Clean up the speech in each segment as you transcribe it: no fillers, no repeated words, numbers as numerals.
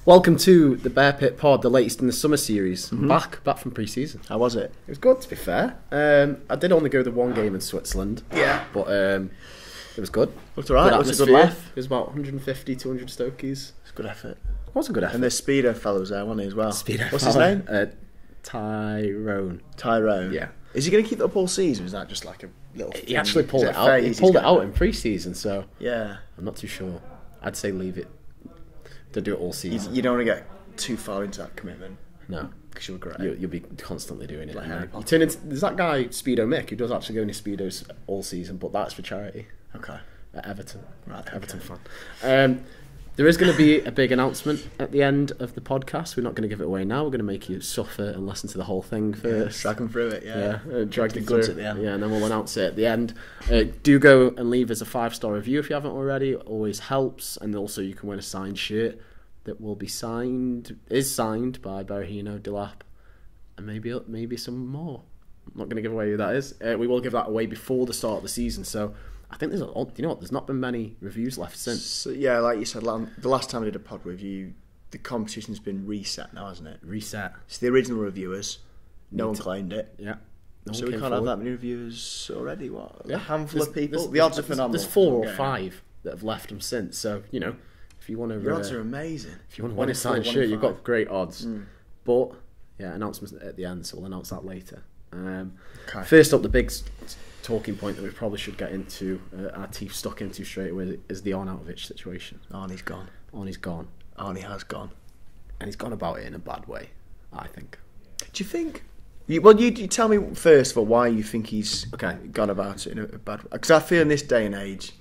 Welcome to the Bear Pit Pod, the latest in the summer series. Back from pre-season. How was it? It was good, to be fair. I did only go the one game in Switzerland. Yeah. But it was good. Looked alright. It was a good atmosphere. laugh. It was about 150, 200 Stokies. It's a good effort. It was a good effort. And the Speedo fellow was there, wasn't he, as well? What's his fella. name? Tyrone. Tyrone. Yeah. Is he going to keep it up all season? Or is that just like a little thing? He actually pulled it out. He pulled it out in pre-season, so yeah. I'm not too sure. I'd say leave it. To do it all season. You don't want to get too far into that commitment. No. Because you'll regret it. You'll be constantly doing it. Like Harry Potter. You turn into, there's that guy, Speedo Mick, who does actually go into Speedos all season, but that's for charity. Okay. At Everton. Right, okay. Everton fan. There is going to be a big announcement at the end of the podcast. We're not going to give it away now. We're going to make you suffer and listen to the whole thing first. Drag them through it, yeah. Drag the you goods through. at the end. Yeah, and then we'll announce it at the end. Do go and leave us a 5-star review if you haven't already. It always helps. And also you can win a signed shirt that will be is signed by Berahino, Delap, and maybe some more. I'm not going to give away who that is. We will give that away before the start of the season. So I think there's not been many reviews left since. So, yeah, like you said, the last time I did a pod review, the competition's been reset now, hasn't it? Reset. It's the original reviewers. No one claimed it. Yeah. So we can't have that many reviewers already. What? Yeah. A handful of people. The The odds are phenomenal. There's 4 or 5 that have left them since. So if you want to, your odds are amazing. If you want to win a signed shirt, you've got great odds. But yeah, announcements at the end, so we'll announce that later. Okay. First up, the big talking point that we probably should get into, our teeth stuck into straight away, is the Arnautovic situation. Arnie's gone. Arnie's gone. Arnie has gone. And he's gone about it in a bad way, I think. Do you think? You tell me first of all why you think he's gone about it in a bad way. Because I feel in this day and age,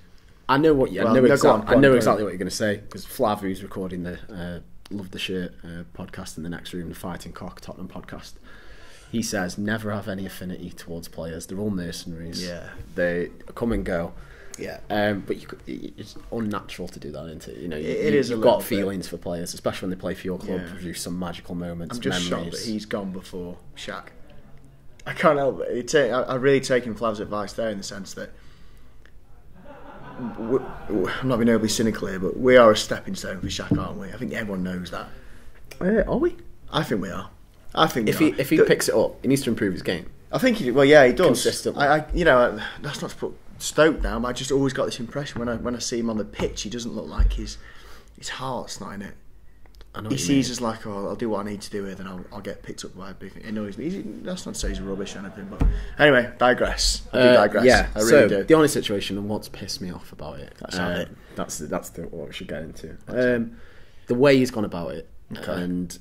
I know what I know exactly what you're going to say, because Flav, who's recording the Love the Shirt podcast in the next room, the Fighting Cock Tottenham podcast, he says never have any affinity towards players. They're all mercenaries. Yeah, they come and go. Yeah, but it's unnatural to do that, isn't it? You've got feelings for players, especially when they play for your club, produce some magical moments. I'm just memories. shocked that he's gone before Shaq. I can't help it. I'm really taking Flav's advice there in the sense that I'm not being overly cynical here, but we are a stepping stone for Shaq, aren't we? I think everyone knows that. Are we? I think we are. I think if he picks it up, he needs to improve his game. I think he does consistently. That's not to put Stoke down, but I just always got this impression when I see him on the pitch, he doesn't look like his heart's not in it. He sees us like, I'll do what I need to do here, then I'll get picked up by a big thing. It annoys me. That's not to say he's rubbish or anything, but anyway, digress. I digress. Yeah, I really do. The only situation and what's pissed me off about it. That's what we should get into. The way he's gone about it, and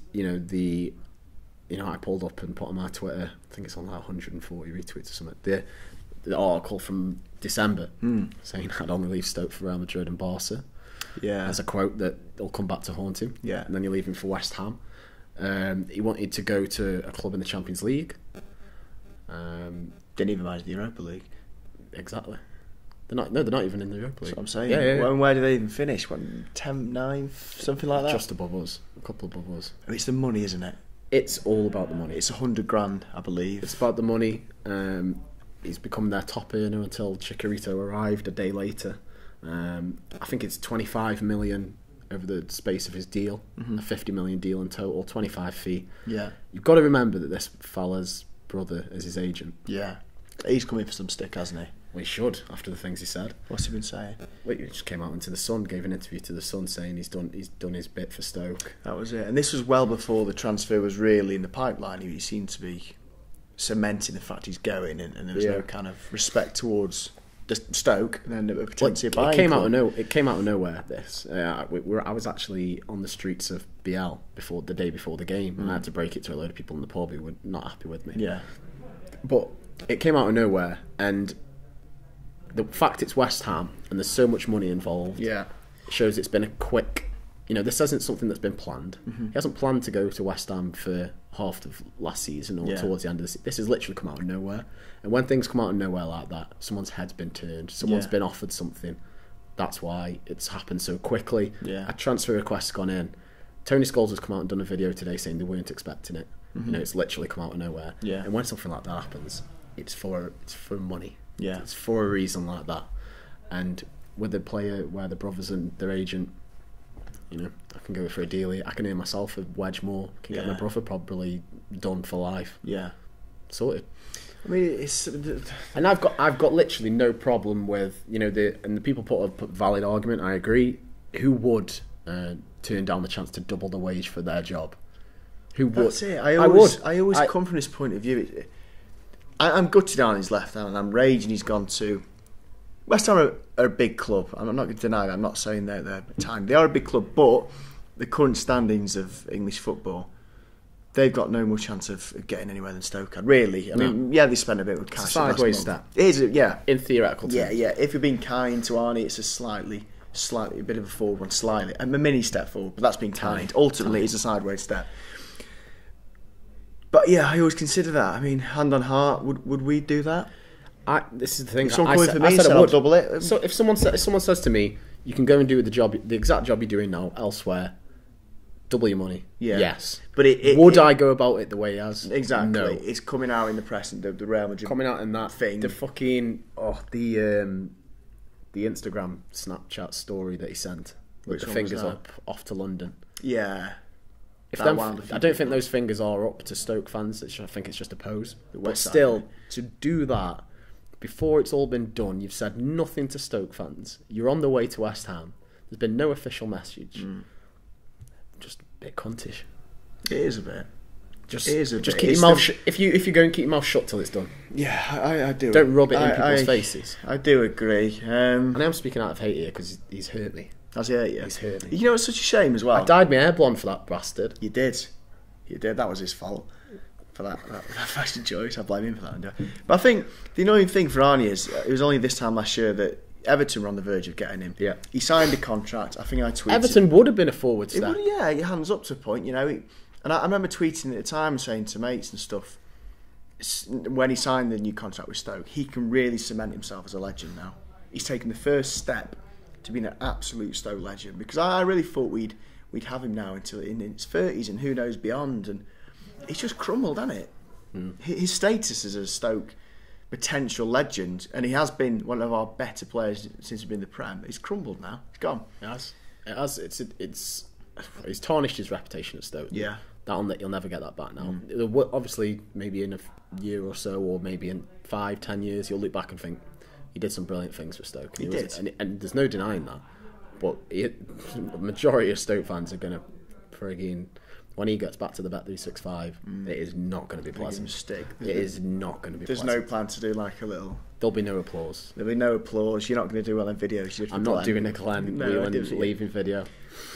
I pulled up and put on my Twitter. I think it's on like 140 retweets or something. The article from December saying I'd only leave Stoke for Real Madrid and Barca. Yeah, as a quote that will come back to haunt him. Yeah, and then you're leaving for West Ham. He wanted to go to a club in the Champions League. Didn't even manage the Europa League. Exactly. They're not even in the Europa League. That's what I'm saying. Yeah. Well, where did they even finish? 10th, 9th, something like that. Just above us, a couple above us. It's the money, isn't it? It's all about the money. It's $100,000, I believe. It's about the money. He's become their top earner until Chicharito arrived a day later. I think it's 25 million over the space of his deal, a 50 million deal in total, 25 fee. Yeah, you've got to remember that this fella's brother is his agent. Yeah, he's coming for some stick, hasn't he? Well, he should, after the things he said. What's he been saying? Well, he just came out into the Sun, gave an interview to the Sun saying he's done his bit for Stoke. That was it, and this was well before the transfer was really in the pipeline. He seemed to be cementing the fact he's going, and there was no kind of respect towards Stoke, and then potentially a buying club. It came out of nowhere. This I was actually on the streets of BL the day before the game, and I had to break it to a load of people in the pub who were not happy with me. Yeah, but it came out of nowhere, and the fact it's West Ham and there's so much money involved. Yeah, shows it's been a quick. This isn't something that's been planned. He hasn't planned to go to West Ham for half of last season or towards the end of this. This has literally come out of nowhere. And when things come out of nowhere like that, someone's head's been turned, someone's been offered something. That's why it's happened so quickly. Yeah. A transfer request's gone in. Tony Scholes has come out and done a video today saying they weren't expecting it. It's literally come out of nowhere. Yeah. And when something like that happens, it's for money. Yeah. It's for a reason like that. And with the player where the brothers and their agent You know, I can go for a dealie. I can earn myself a wedge more. Can get my brother probably done for life. Yeah, sorted. I mean, it's and I've got literally no problem with, you know, the people put a valid argument. I agree. Who would turn down the chance to double the wage for their job? Who would? That's it. I always come from this point of view. I'm gutted on he's left now, and I'm raging he's gone to West Ham. Are a big club. I'm not going to deny that. I'm not saying they're tiny. They are a big club, but the current standings of English football, they've got no more chance of getting anywhere than Stoke had. Really, I mean, yeah, they spent a bit with cash. It's a sideways step. It is, yeah, in theoretical terms. Yeah. If you're being kind to Arnie, it's a slightly a bit of a forward one, slightly, a mini step forward, but that's being kind. Ultimately, it's a sideways step. But yeah, I always consider that. I mean, hand on heart, would we do that? This is the thing. If someone came for me and said I'll double it. So if someone says to me, you can go and do the exact job you're doing now elsewhere, double your money. Yeah. Yes. But would I go about it the way he has? Exactly. No. It's coming out in the press and the Real Madrid coming out in that thing. The fucking the Instagram Snapchat story that he sent with the fingers up off to London. Yeah. I don't think those fingers are up to Stoke fans. I think it's just a pose. But still, to do that before it's all been done, you've said nothing to Stoke fans. You're on the way to West Ham. There's been no official message. Just a bit cuntish. It is a bit. Just keep your mouth shut. If you go and keep your mouth shut till it's done. Yeah, I do. Don't rub it in people's faces. I do agree. And I'm speaking out of hate here because he's hurt me. Has he hurt you? He's hurt me. You know, it's such a shame as well. I dyed my hair blonde for that bastard. You did. That was his fault. For that fashion choice, I blame him for that. But I think the annoying thing for Arnie is it was only this time last year that Everton were on the verge of getting him. Yeah. He signed a contract. I think I tweeted. Everton would have been a forward step. Your hands up to a point, you know. And I remember tweeting at the time and saying to mates and stuff, when he signed the new contract with Stoke, he can really cement himself as a legend now. He's taken the first step to being an absolute Stoke legend, because I really thought we'd have him now until in his 30s and who knows beyond, and it's just crumbled, hasn't it? His status as a Stoke potential legend, and he has been one of our better players since he's been in the Prem. He's crumbled now. He's gone. It has. It's tarnished his reputation at Stoke. Yeah. You'll never get that back now. Obviously, maybe in a year or so, or maybe in 5-10 years, you'll look back and think he did some brilliant things for Stoke. He did. And there's no denying that. But the majority of Stoke fans are going to frigging, when he gets back to the Bet365, it is not going to be pleasant. It is not going to be pleasant. There's no plan to do like a little... There'll be no applause. There'll be no applause. You're not going to do well in videos. I'm not doing a Glenn Whelan leaving video.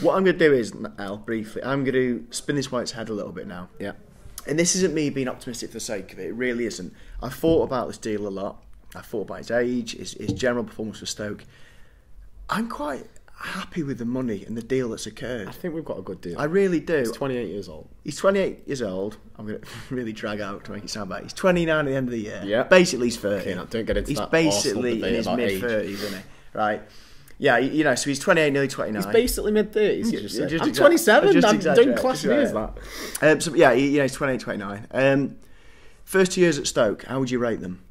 What I'm going to do is, Al, briefly, I'm going to spin this White's head a little bit now. Yeah. And this isn't me being optimistic for the sake of it. It really isn't. I've thought about this deal a lot. I thought about his age, his general performance for Stoke. I'm quite happy with the money and the deal that's occurred. I think we've got a good deal. I really do. He's 28 years old. He's 28 years old. I'm going to really drag out to make it sound bad. He's 29 at the end of the year. Yeah. Basically, he's 30. Okay, now, don't get into he's that. He's basically in his mid-30s, isn't he? Right. Yeah, you know, so he's 28, nearly 29. He's basically mid-30s. I'm 27. Don't class me as that. So, yeah, he's 28, 29. First 2 years at Stoke, how would you rate them?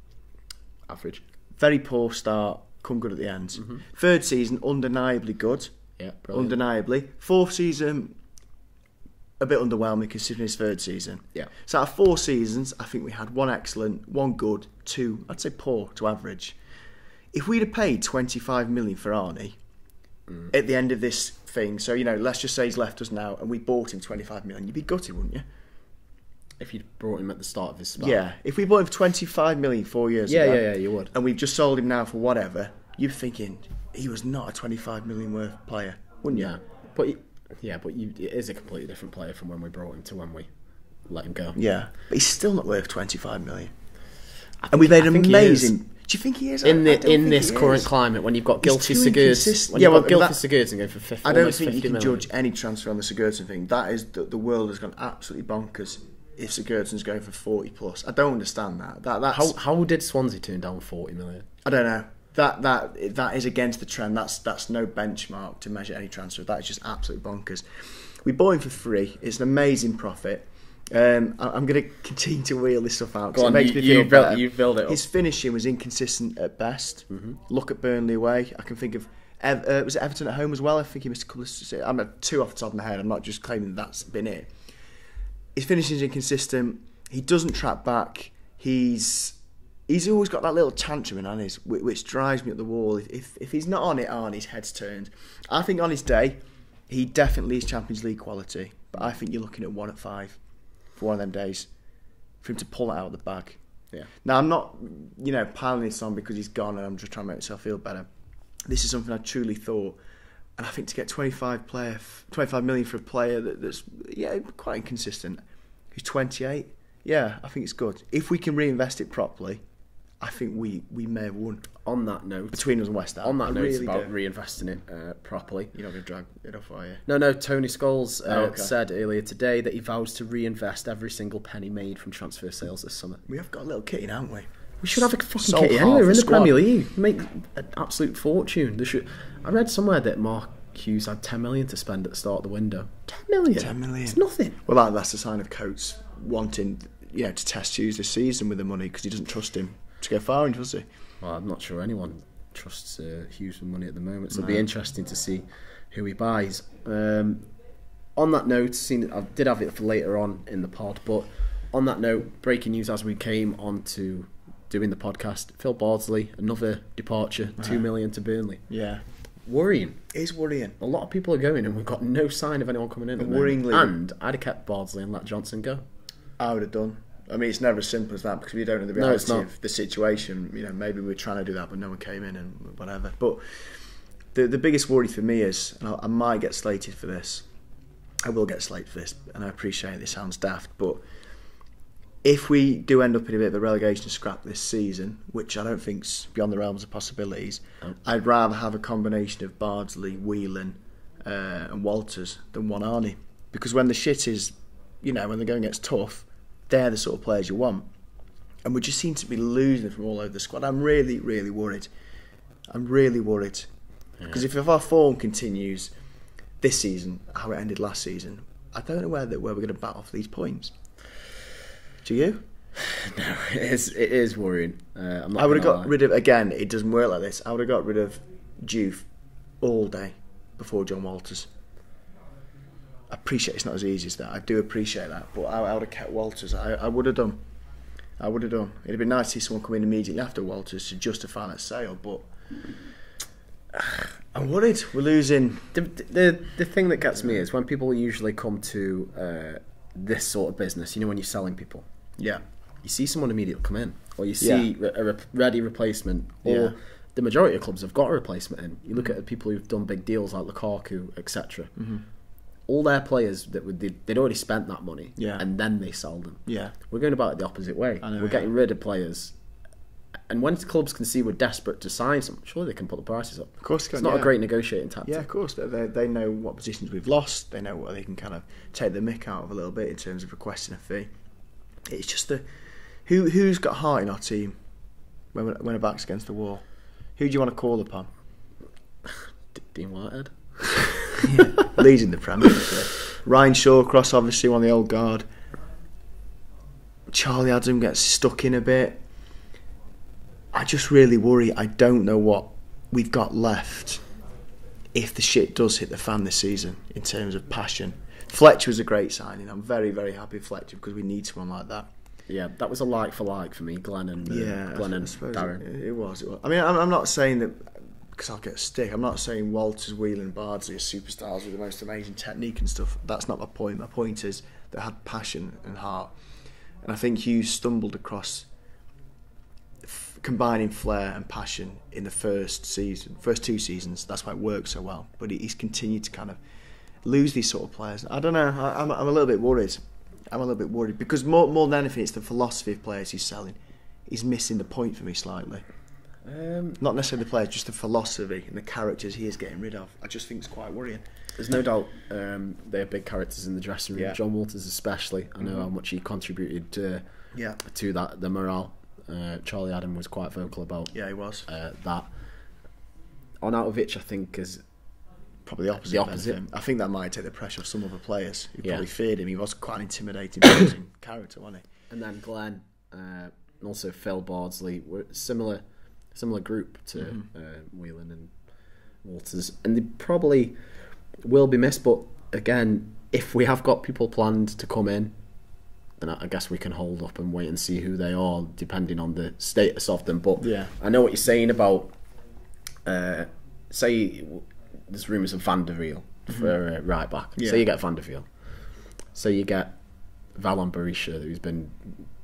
Average. Very poor start, come good at the end. Mm-hmm. Third season, undeniably good. Yeah, brilliant. Undeniably. Fourth season, a bit underwhelming considering his third season. Yeah. So out of 4 seasons, I think we had 1 excellent, 1 good, 2, I'd say poor to average. If we'd have paid 25 million for Arnie at the end of this thing, so, you know, let's just say he's left us now and we bought him 25 million, you'd be gutted, wouldn't you? If you'd brought him at the start of his spell. Yeah. If we bought him for 25 million 4 years ago. Yeah, you would. And we've just sold him now for whatever, you're thinking he was not a 25 million worth player, wouldn't you? Yeah. But it is a completely different player from when we brought him to when we let him go. Yeah. But he's still not worth 25 million. And we've made amazing... Do you think he is? In this current climate, when you've got guilty Sigurdsson, going for 50 I don't think you can judge any transfer on the Sigurdsson thing. That is the world has gone absolutely bonkers. If Sigurdsson's going for 40 plus, I don't understand that. How did Swansea turn down 40 million? I don't know. That is against the trend. That's no benchmark to measure any transfer. That is just absolutely bonkers. We bought him for free. It's an amazing profit. I'm going to continue to wheel this stuff out. Go on, you build it up. His finishing was inconsistent at best. Mm-hmm. Look at Burnley away. I can think of Was it Everton at home as well? I think he missed a couple of... I'm 2 off the top of my head. I'm not just claiming that's been it. His finishing's inconsistent. He doesn't track back. He's always got that little tantrum in his, which drives me up the wall. If he's not on it, his head's turned. I think on his day, he definitely is Champions League quality. But I think you're looking at 1 at 5 for one of them days for him to pull it out of the bag. Yeah. Now, I'm not, piling this on because he's gone and I'm just trying to make myself feel better. This is something I truly thought, and I think to get 25 million for a player that's quite inconsistent, who's 28, I think it's good. If we can reinvest it properly, I think we may have won. On that note, between us and West Ham, on that note about reinvesting it properly. You're not going to drag it off, are you? No. Tony Scholes said earlier today that he vows to reinvest every single penny made from transfer sales this summer. We have got a little kitty, haven't we? We should have a fucking kitty anyway. We're in the Premier League. Make an absolute fortune. I read somewhere that Mark Hughes had 10 million to spend at the start of the window. 10 million? 10 million. It's nothing. Well, that's a sign of Coates wanting to test Hughes this season with the money because he doesn't trust him to go far, does he? Well, I'm not sure anyone trusts Hughes with money at the moment, so it'll be interesting to see who he buys. On that note, I did have it for later on in the pod, but on that note, breaking news as we came on to doing the podcast, Phil Bardsley, another departure, 2 million to Burnley. Yeah. Worrying. It is worrying. A lot of people are going and we've got no sign of anyone coming in. Worryingly. And I'd have kept Bardsley and let Johnson go. I would have done. I mean, it's never as simple as that because we don't know the reality of the situation. Maybe we're trying to do that, but no one came in and whatever. But the biggest worry for me is, and I might get slated for this. I will get slated for this, and I appreciate this sounds daft, but if we do end up in a bit of a relegation scrap this season, which I don't think's beyond the realms of possibilities, I'd rather have a combination of Bardsley, Whelan, and Walters than one Arnie. Because when the shit is, when the going gets tough, they're the sort of players you want. And we just seem to be losing from all over the squad. I'm really, really worried. Because if our form continues this season, how it ended last season, I don't know where we're going to bat off these points. Do you? No, it is worrying. I would have got rid of, again, it doesn't work like this, I would have got rid of Juve all day before John Walters. I appreciate it's not as easy as that. I do appreciate that, but I would have kept Walters. I would have done. It'd have been nice to see someone come in immediately after Walters to justify that sale, but I'm worried. We're losing. The thing that gets me is when people usually come to this sort of business, when you're selling people. Yeah. You see someone immediately come in, or you see a ready replacement, or the majority of clubs have got a replacement in. You look at the people who've done big deals like Lukaku, etc. Mm-hmm. All their players they'd already spent that money, and then they sold them. Yeah, we're going about it the opposite way. We're getting rid of players, and when clubs can see we're desperate to sign someone, surely they can put the prices up. Of course, it's not a great negotiating tactic. Yeah, of course, they know what positions we've lost. They know what they can kind of take the mick out of a little bit in terms of requesting a fee. It's just who's got heart in our team when our back's against the wall. Who do you want to call upon? Dean Whitehead. Leading the Premier League. Ryan Shawcross, obviously on the old guard. Charlie Adam gets stuck in a bit. I just really worry. I don't know what we've got left if the shit does hit the fan this season in terms of passion. Fletcher was a great signing. I'm very, very happy with Fletcher because we need someone like that. Yeah, that was a like for like for me, Glenn and Darren. It was. I mean, I'm not saying that because I'll get a stick. I'm not saying Walters, Whelan, Bardsley are superstars with the most amazing technique and stuff. That's not my point. My point is they had passion and heart, and I think Hughes stumbled across combining flair and passion in the first two seasons. That's why it worked so well. But he's continued to kind of lose these sort of players. I don't know. I'm a little bit worried. Because more than anything, it's the philosophy of players he's selling. He's missing the point for me slightly. Not necessarily the players, just the philosophy and the characters he is getting rid of. I just think it's quite worrying. There's no doubt they are big characters in the dressing room. Yeah. John Walters especially. I know how much he contributed to that, the morale. Charlie Adam was quite vocal about he was. that. Arnautovic, I think, is probably the opposite. I think that might take the pressure off some other players who probably feared him. He was quite an intimidating character, wasn't he? And then Glenn, and also Phil Bardsley were similar group to Whelan Walters, and they probably will be missed. But again, if we have got people planned to come in, then I guess we can hold up and wait and see who they are, depending on the status of them. But yeah, I know what you're saying about, say, there's rumours of Van der Veel for right back. Yeah. So you get Van der Veel. So you get Valon Berisha, who's been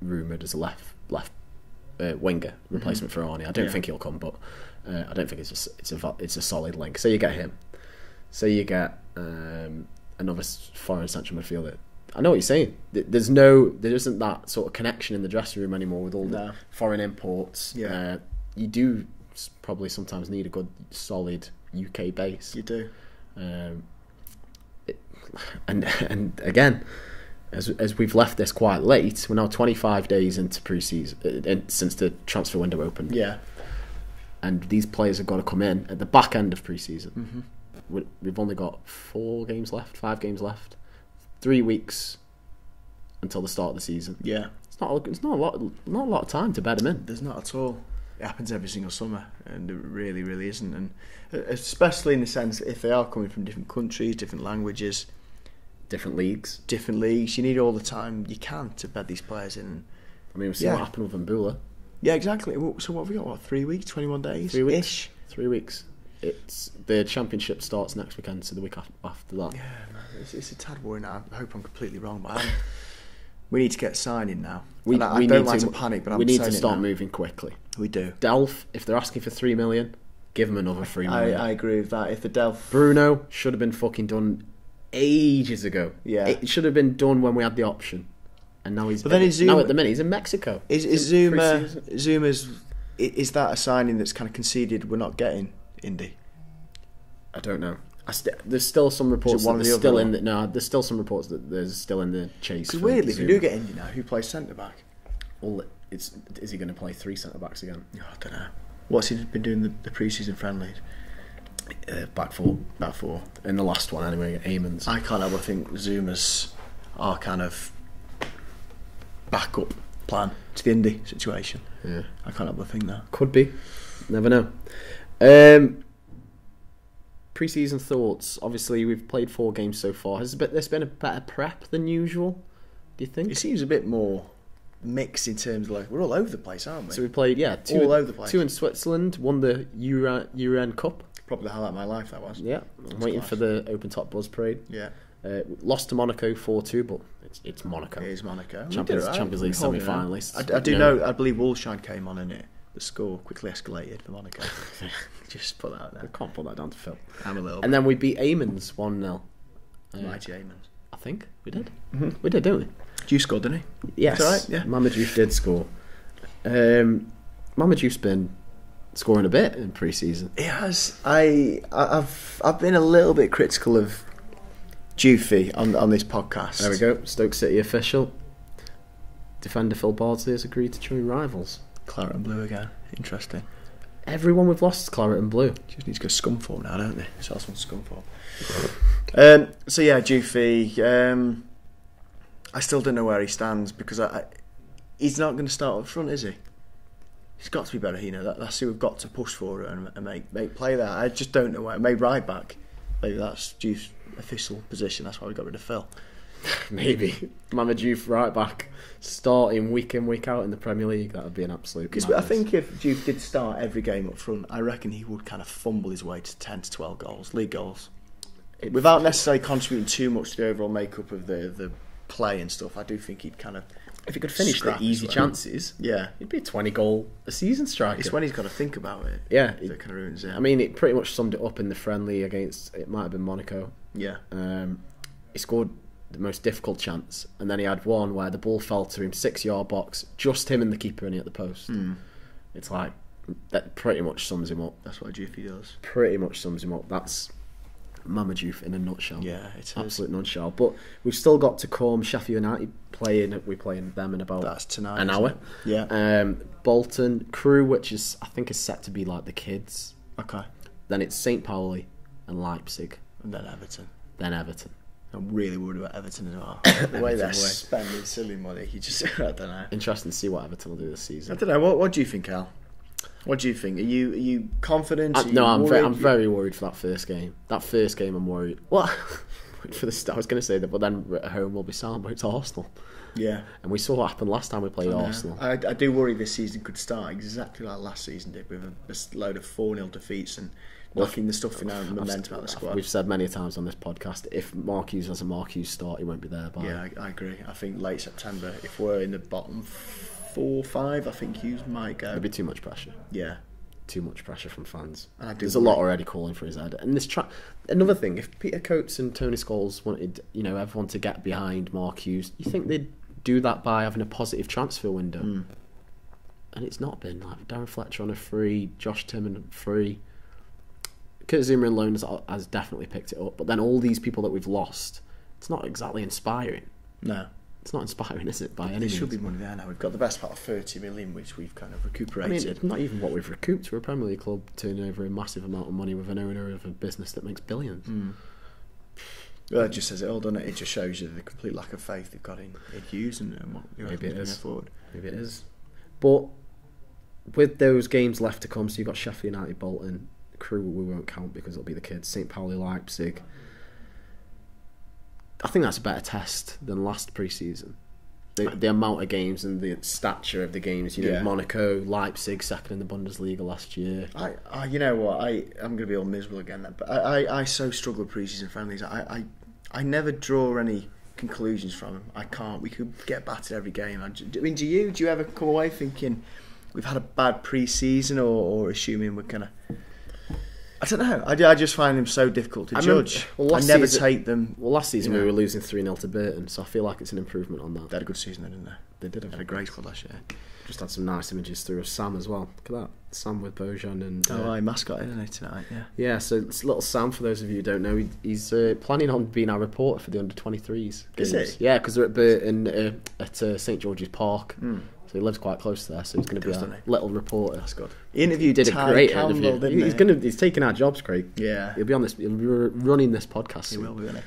rumoured as a left winger replacement for Arnie. I don't think he'll come, but I don't think it's a solid link. So you get him. So you get another foreign central midfielder. I know what you're saying. There isn't that sort of connection in the dressing room anymore with all the foreign imports. Yeah. You do probably sometimes need a good, solid UK base. You do. And again, as we've left this quite late, we're now 25 days into pre-season since the transfer window opened. Yeah. And these players have got to come in at the back end of pre-season. We've only got 5 games left. 3 weeks until the start of the season. Yeah, it's not a lot of time to bed them in. There's not at all. It happens every single summer, and it really, really isn't. And especially in the sense that if they are coming from different countries, different languages, different leagues, you need all the time you can to bed these players in. I mean, we've seen what happened with Mbula. Yeah, exactly. So what have we got? 3 weeks, 21 days, 3 weeks ish. 3 weeks. The championship starts next weekend, so the week after that. Yeah, man, it's a tad worrying. I hope I'm completely wrong, but we need to get signing now. I don't like to panic, but we need to start moving quickly. We do. Delph, if they're asking for 3 million, give them another 3 million. I agree with that. If the Delph Bruno should have been fucking done ages ago. Yeah, it should have been done when we had the option, and now he's. But then now at the minute he's in Mexico. Is Zuma's? Is that a signing that's kind of conceded? We're not getting Indy. I don't know. There's still some reports that there's still in the, there's still some reports that there's still in the chase. Because weirdly, if you do get Indy now, who plays centre back? Well, is he going to play 3 centre backs again? Oh, I don't know. What's he been doing the pre-season friendlies? Back 4. Back 4. In the last one anyway, Eamons. I can't help but think Zuma's our kind of backup plan to the Indy situation. Yeah, I can't help but think that. Could be. Never know. Pre-season thoughts. Obviously, we've played 4 games so far. There's been a better prep than usual, do you think? It seems a bit more mixed in terms of we're all over the place, aren't we? So we played, 2 all over the place. 2 in Switzerland, won the UN Cup. Probably the highlight of my life, that was. Yeah, I'm waiting for the Open Top Buzz Parade. Yeah. Lost to Monaco 4-2, but it's Monaco. It is Monaco. Champions League semi-finalists. I do know, I believe Wolfsheim came on in it. The score quickly escalated for Monaco. Just put that out there. I can't put that down to Phil. I'm a little And then we beat Eamons 1-0. Mighty Eamons. I think we did. We did, didn't we? Juice scored, didn't he? Yes. That's right, yeah. Mamadou did score. Mamadou's been scoring a bit in pre-season. He has. I've been a little bit critical of Dufy on this podcast. There we go. Stoke City official. Defender Phil Bardsley has agreed to join rivals. Claret and blue again. Interesting. Everyone we've lost is claret and blue. Just need to go Scunthorpe now, don't they? So that's one Scunthorpe. So yeah, Dufy. I still don't know where he stands because he's not going to start up front, is he? He's got to be better, That's who we've got to push for and make play there. I just don't know where. Maybe right back. Maybe that's Dufy's official position. That's why we got rid of Phil. Maybe Mamadou right back, starting week in week out in the Premier League. That would be an absolute. Because I think if Dufy did start every game up front, I reckon he would kind of fumble his way to 10 to 12 goals, league goals, without necessarily contributing too much to the overall makeup of the play and stuff. I do think he'd kind of. If he could finish the easy chances, he'd be a 20-goal a season striker. It's when he's got to think about it. Yeah, that kind of ruins it. I mean, it pretty much summed it up in the friendly against. It might have been Monaco. Yeah, he scored the most difficult chance, and then he had one where the ball fell to him 6-yard box, just him and the keeper in at the post. It's like that pretty much sums him up. That's what Dufy does. Pretty much sums him up. That's Mamadou in a nutshell. Yeah, it's absolute nutshell. But we've still got to come. Sheffield United we're playing them in about that's tonight, an hour. Yeah. Bolton, Crew, which I think is set to be like the kids. Okay. Then it's St. Pauli and Leipzig. And then Everton. I'm really worried about Everton as well. The way they're spending silly money, I don't know. Interesting to see what Everton will do this season. I don't know. What do you think, Al? What do you think? Are you confident? I'm very worried for that first game. That first game, I'm worried. Well, for the start, I was going to say that, but then at home we'll be sound, but it's Arsenal. Yeah. And we saw what happened last time we played Arsenal. I do worry this season could start exactly like last season did, with a load of 4-0 defeats and knocking the stuff in our momentum out of the squad. We've said many times on this podcast, if Mark Hughes has a Mark Hughes start, he won't be there by... Yeah, I agree. I think late September, if we're in the bottom 4 or 5, I think Hughes might go. There'd be too much pressure. Yeah. Too much pressure from fans. There's a lot already calling for his head. And this another thing, if Peter Coates and Tony Scholes wanted, everyone to get behind Mark Hughes, you think they'd do that by having a positive transfer window? And it's not been. Like Darren Fletcher on a free, Josh Tillman free. Kurt Zuma in loan has definitely picked it up, but then all these people that we've lost, it's not exactly inspiring. No. It's not inspiring, is it, by any means? There should be money there now. We've got the best part of 30 million, which we've kind of recuperated. I mean, not even what we've recouped. We're a Premier League club turning over a massive amount of money with an owner of a business that makes billions. Well, that just says it all, doesn't it? It just shows you the complete lack of faith they've got in Hughes and what maybe it is. Forward. Maybe it is. But with those games left to come, so you've got Sheffield United, Bolton, Crew we won't count because it'll be the kids, St. Pauli, Leipzig. I think that's a better test than last pre-season. The amount of games and the stature of the games, Monaco, Leipzig, second in the Bundesliga last year. You know what? I'm going to be all miserable again. But I so struggle with pre-season friendlies. I never draw any conclusions from them. I can't. We could get battered every game. I mean, do you ever come away thinking we've had a bad pre-season, or assuming we're gonna? I don't know. I just find them so difficult to judge. I never take them. Well, last season we were losing 3-0 to Burton, so I feel like it's an improvement on that. They had a good season, didn't they? They did. They had a great squad last year. Just had some nice images through of Sam as well. Look at that. Sam with Bojan and... mascot, isn't he, tonight? Yeah. Yeah, so it's little Sam, for those of you who don't know. He's planning on being our reporter for the under-23s games. Is he? Yeah, because they're at Burton at St George's Park. So he lives quite close there, so he's going to be a little reporter. That's good. He interviewed did a great interview. Didn't he? He's taking our jobs, Craig. Yeah. He'll be on this. He'll be running this podcast soon. He will be, won't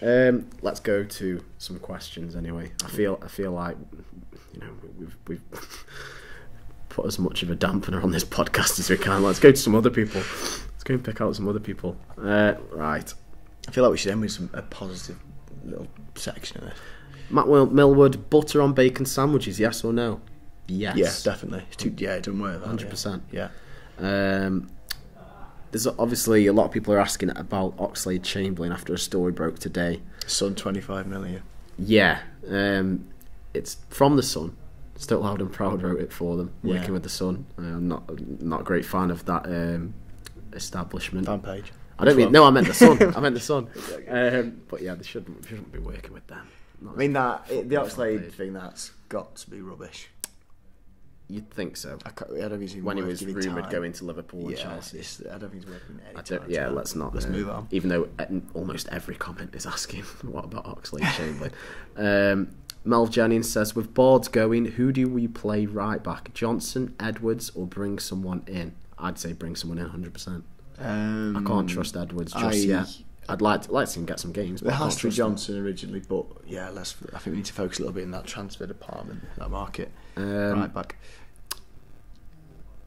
he? Let's go to some questions anyway. I feel like we've put as much of a dampener on this podcast as we can. Let's go to some other people. Let's go and pick out some other people. Right. I feel like we should end with a positive little section of this. Matt Millwood, butter on bacon sandwiches, yes or no? Yes. Yeah, definitely. It doesn't work. 100%. Yeah. There's obviously a lot of people are asking about Oxlade-Chamberlain after a story broke today. Sun 25 million. Yeah. It's from the Sun. Stoke Loud and Proud wrote it for them, working with the Sun. I'm not a great fan of that establishment. Fan page. I meant the Sun. I meant the Sun. But yeah, they shouldn't be working with them. I mean, the Oxlade thing, that's got to be rubbish. You'd think so. I don't think when he was rumoured going to Liverpool and Chelsea. I don't think he's working any time. Yeah, let's move on. Even though almost every comment is asking, what about Oxlade-Chamberlain? Melv Jennings says, with Boards going, who do we play right back? Johnson, Edwards, or bring someone in? I'd say bring someone in 100%. I can't trust Edwards just yet. I'd like to see him get some games. There has to be Johnson originally, but yeah, I think we need to focus a little bit in that transfer department, that market. Right back.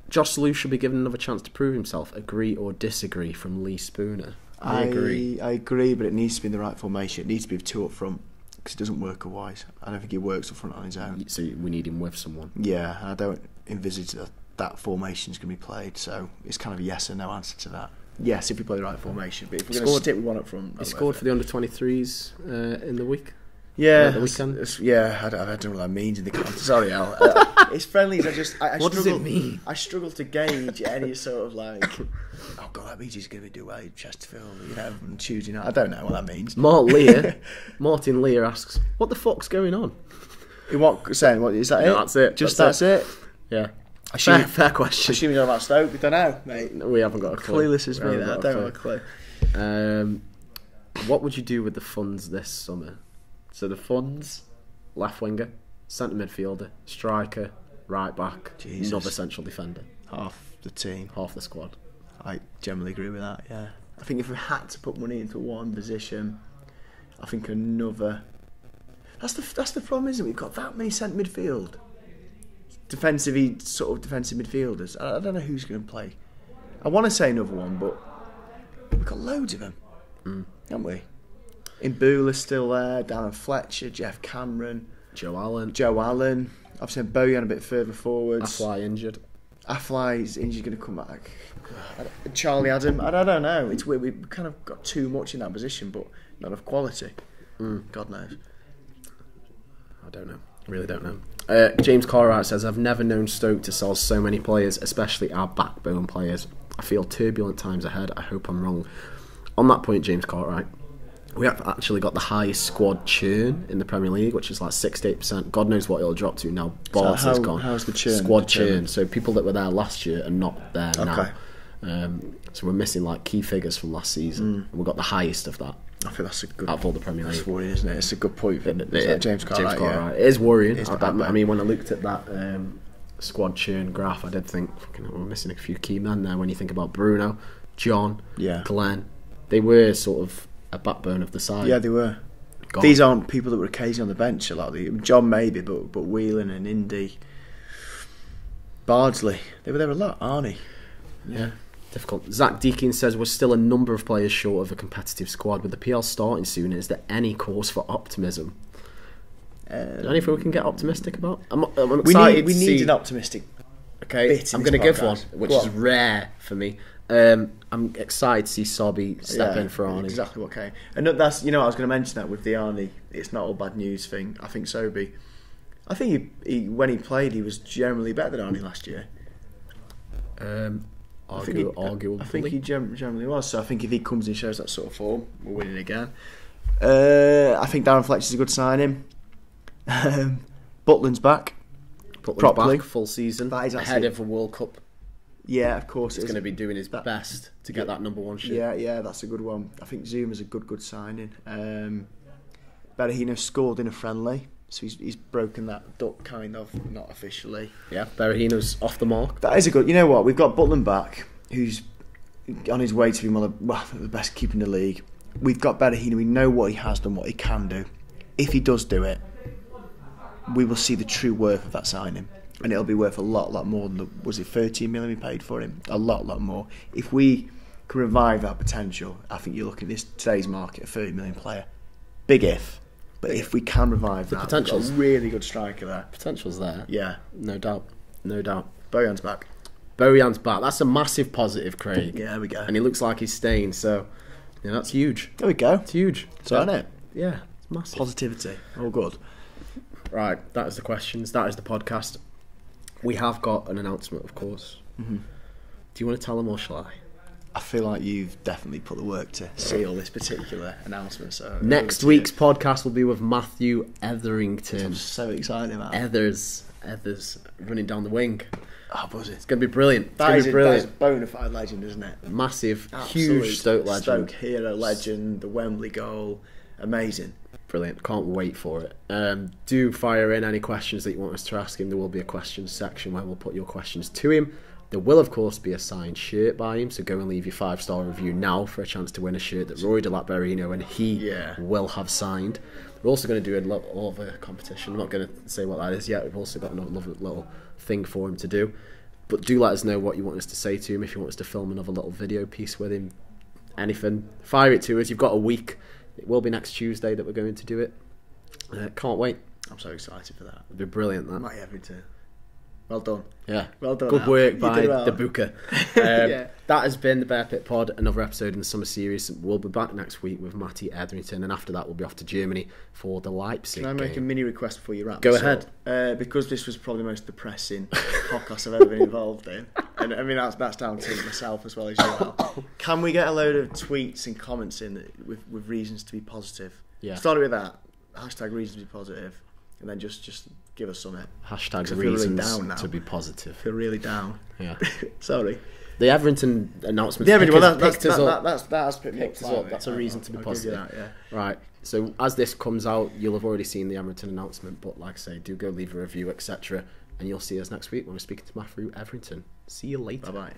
Josh Salou should be given another chance to prove himself. Agree or disagree from Lee Spooner? I agree, but it needs to be in the right formation. It needs to be with two up front because it doesn't work otherwise. I don't think he works up front on his own. So we need him with someone. Yeah, I don't envisage that formation is going to be played. So it's kind of a yes or no answer to that. Yes, if we play the right formation, but if we're going to stick with one up front, he scored for the under-23s in the week. Yeah, the weekend. I don't know what that means in the context. Sorry, Al. It's friendlies. I what does it mean? I struggle to gauge any sort of like. Oh God, that means he's going to be away Chesterfield, on Tuesday night. I don't know what that means. Martin Lear asks, "What the fuck's going on?" What is that? No, that's it. That's it. Yeah. Fair question. Assuming you're about Stoke, we don't know, mate. We haven't got a clue. Clueless as me. I don't have a clue. What would you do with the funds this summer? So the funds, left winger, centre midfielder, striker, right back, another central defender. Half the team. Half the squad. I generally agree with that, yeah. I think if we had to put money into one position, I think another... That's the problem, isn't it? We've got that many centre midfield. defensive midfielders. I don't know who's going to play. I want to say another one, but we've got loads of them, haven't we? Mbula's still there, Darren Fletcher, Jeff Cameron, Joe Allen. I've seen Bojan a bit further forwards. Afly injured. Afly's injured, going to come back. Charlie Adam, I don't know. It's weird. We've kind of got too much in that position, but not enough quality. God knows. I don't know. I really don't know. James Cartwright says, I've never known Stoke to sell so many players, especially our backbone players. I feel turbulent times ahead. I hope I'm wrong. On that point, James Cartwright, we have actually got the highest squad churn in the Premier League, which is like 68%. God knows what it'll drop to now. Boss has gone. How's the churn? Squad churn. So people that were there last year are not there now. So we're missing like key figures from last season. And we've got the highest of that. I think that's a good. Out of all the Premier League. That's worrying, isn't it? It's a good point. James Cartwright. Yeah. It is worrying. I mean, when I looked at that squad churn graph, I did think we're missing a few key men there. When you think about Bruno, John, Glenn, they were sort of a backbone of the side. Yeah, they were. God. These aren't people that were occasionally on the bench a lot. John maybe, but Whelan and Indy, Bardsley, they were there a lot. Arnie. Yeah. Difficult. Zach Deakin says we're still a number of players short of a competitive squad. With the PL starting soon, is there any cause for optimism? Anything we can get optimistic about? I'm excited. We need an optimistic. Okay, I'm going to give one, which is rare for me. I'm excited to see Sobby step in for Arnie. Exactly what came. And that's, I was going to mention that with the Arnie, it's not all bad news thing. I think Sobby, I think he when he played, he was generally better than Arnie last year. Arguably. I think he generally was. So I think if he comes and shows that sort of form, we're winning again. I think Darren Fletcher's a good signing. Butland's back. Properly. Back, full season. That is ahead of a World Cup. Yeah, of course. He's going to be doing his best to get that number one shirt. Yeah, that's a good one. I think Zuma's a good signing. Berahino scored in a friendly, so he's broken that duck, kind of, not officially. Yeah, Berahino's off the mark. That is a good. You know what? We've got Butland back, who's on his way to be one of the best keeper in the league. We've got Berahino. We know what he has done, what he can do. If he does do it, we will see the true worth of that signing. And it'll be worth a lot more than was it 13 million we paid for him? A lot more. If we can revive that potential, I think you're looking at today's market, a 30 million player. Big if. But if we can revive that, potential's a really good striker there. Potential's there. Yeah. No doubt. Bojan's back. That's a massive positive, Craig. Yeah, there we go. And he looks like he's staying, so that's huge. There we go. It's huge. So, isn't it? Yeah, it's massive. Positivity. All good. Right, that is the questions. That is the podcast. We have got an announcement, of course. Mm-hmm. Do you want to tell them or shall I? I feel like you've definitely put the work to seal this particular announcement. So next week's podcast will be with Matthew Etherington. I'm so excited about Ethers running down the wing. Oh, buzz it. It's going to be brilliant. That is a bona fide legend, isn't it? Massive, absolute huge Stoke legend. Stoke hero legend, the Wembley goal. Amazing. Brilliant. Can't wait for it. Do fire in any questions that you want us to ask him. There will be a questions section where we'll put your questions to him. There will, of course, be a signed shirt by him, so go and leave your 5-star review now for a chance to win a shirt that Rory Delap-Berahino and he will have signed. We're also going to do a little of a competition. I'm not going to say what that is yet. We've also got another little thing for him to do. But do let us know what you want us to say to him, if you want us to film another little video piece with him. Anything. Fire it to us. You've got a week. It will be next Tuesday that we're going to do it. Can't wait. I'm so excited for that. It'll be brilliant, that. Might have to. Well done. Yeah. Well done. Good work by the Booker. Yeah. That has been the Bear Pit Pod, another episode in the summer series. We'll be back next week with Matty Etherington, and after that we'll be off to Germany for the Leipzig game. Can I make a mini request before you wrap? Go ahead. Because this was probably the most depressing podcast I've ever been involved in, and I mean that's down to myself as well as you. Can we get a load of tweets and comments in with reasons to be positive? Yeah. Start with that. # reasons to be positive. And then just give us something. # reasons to be positive. I feel really down. Yeah. Sorry. The Everton announcement. That's picked me up. That's a reason to be positive. That, yeah. Right. So as this comes out, you'll have already seen the Everton announcement. But like I say, do go leave a review, etc. And you'll see us next week when we're speaking to Matthew Etherington. See you later. Bye bye.